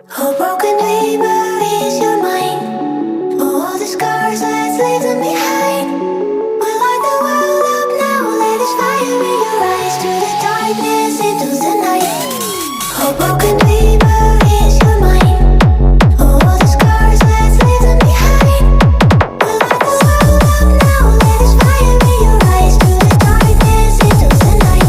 A broken dreamer is your mind. All the scars, let's leave them behind. We light the world up now, let us fire in your eyes. To the darkness, into the night. A broken dreamer is your mind. All the scars, let's leave them behind. We light the world up now, let us fire in your eyes. To the darkness, into the night.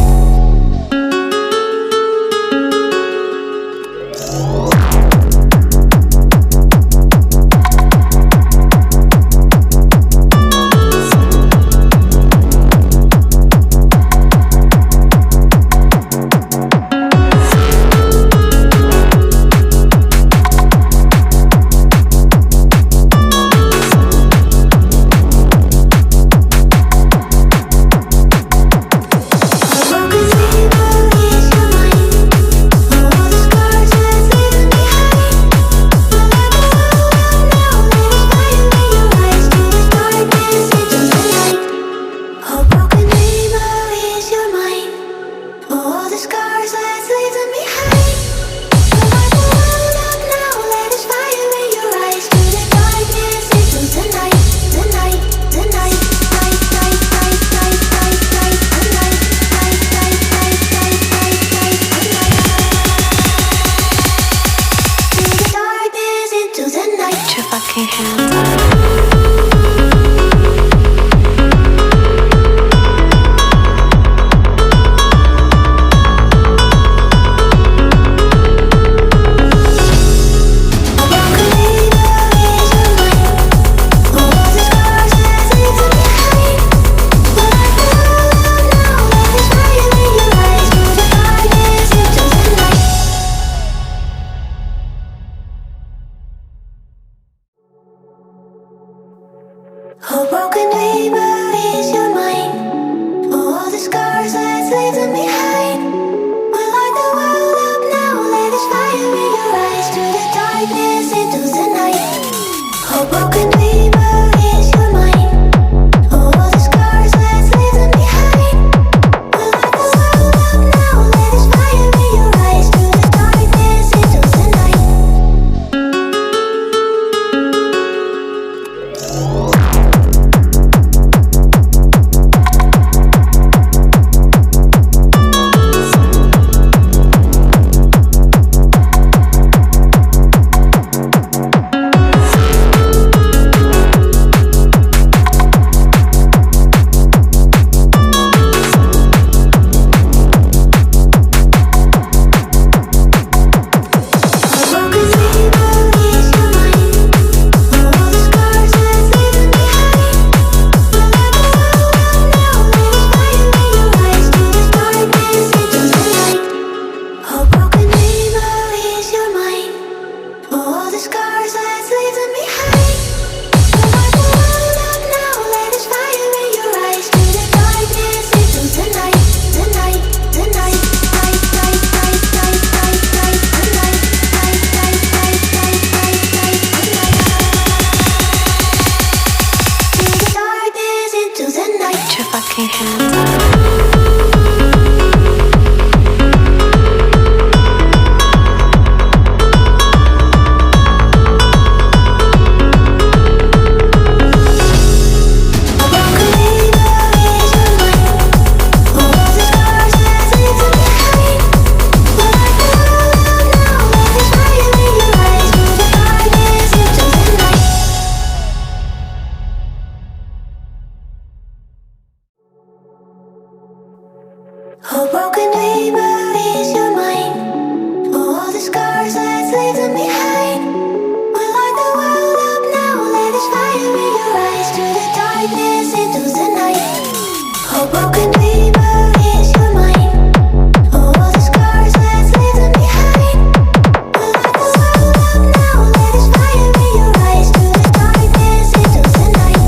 A broken dreamer is your mind. All the scars, let's leave them behind. We light the world up now, let us fire in your eyes. To the darkness, into the night. A broken dreamer is your mind. All the scars, let's leave them behind. We light the world up now, let us fire in your eyes. To the darkness, into the night. A broken dreamer is your mind. All the scars, let's leave them behind. We light the world up now, let us fire in your eyes. To the darkness, into the night. A broken dreamer is your mind. All the scars, let's leave them behind. We light the world up now, let us fire in your eyes. To the darkness, into the night.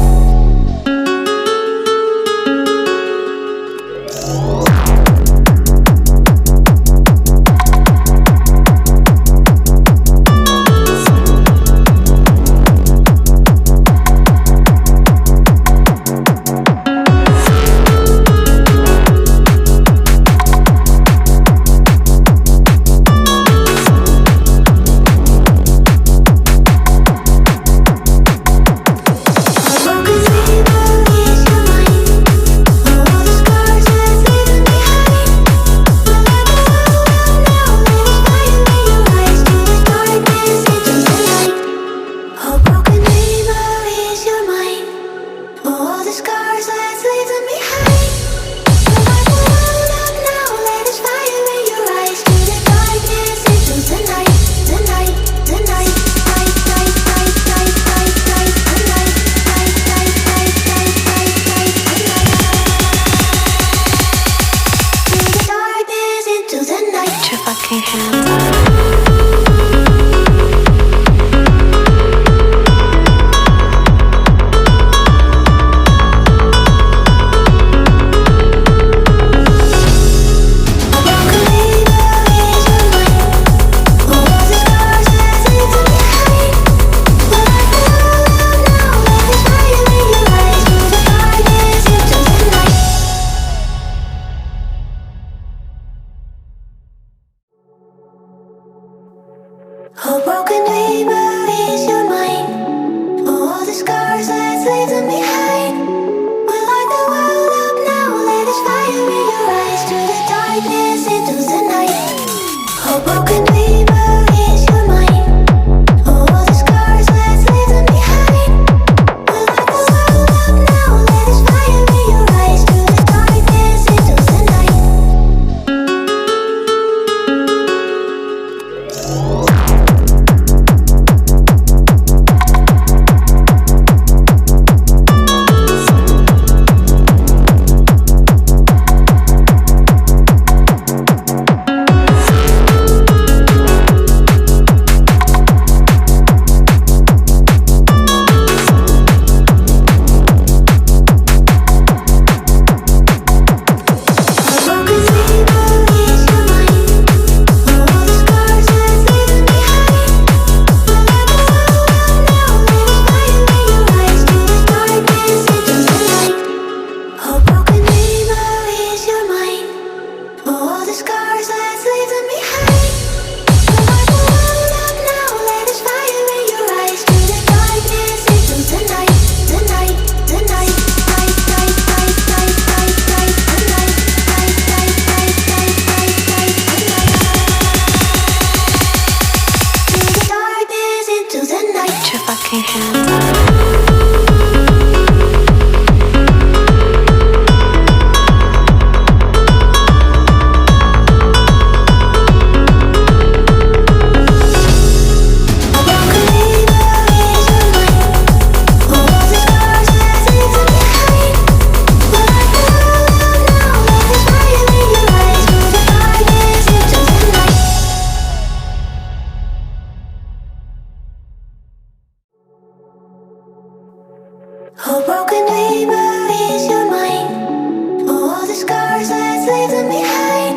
leave them behind.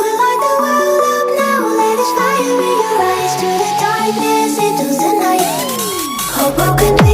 We light the world up now, let us fire in your eyes. To the darkness, into the night. Hope broken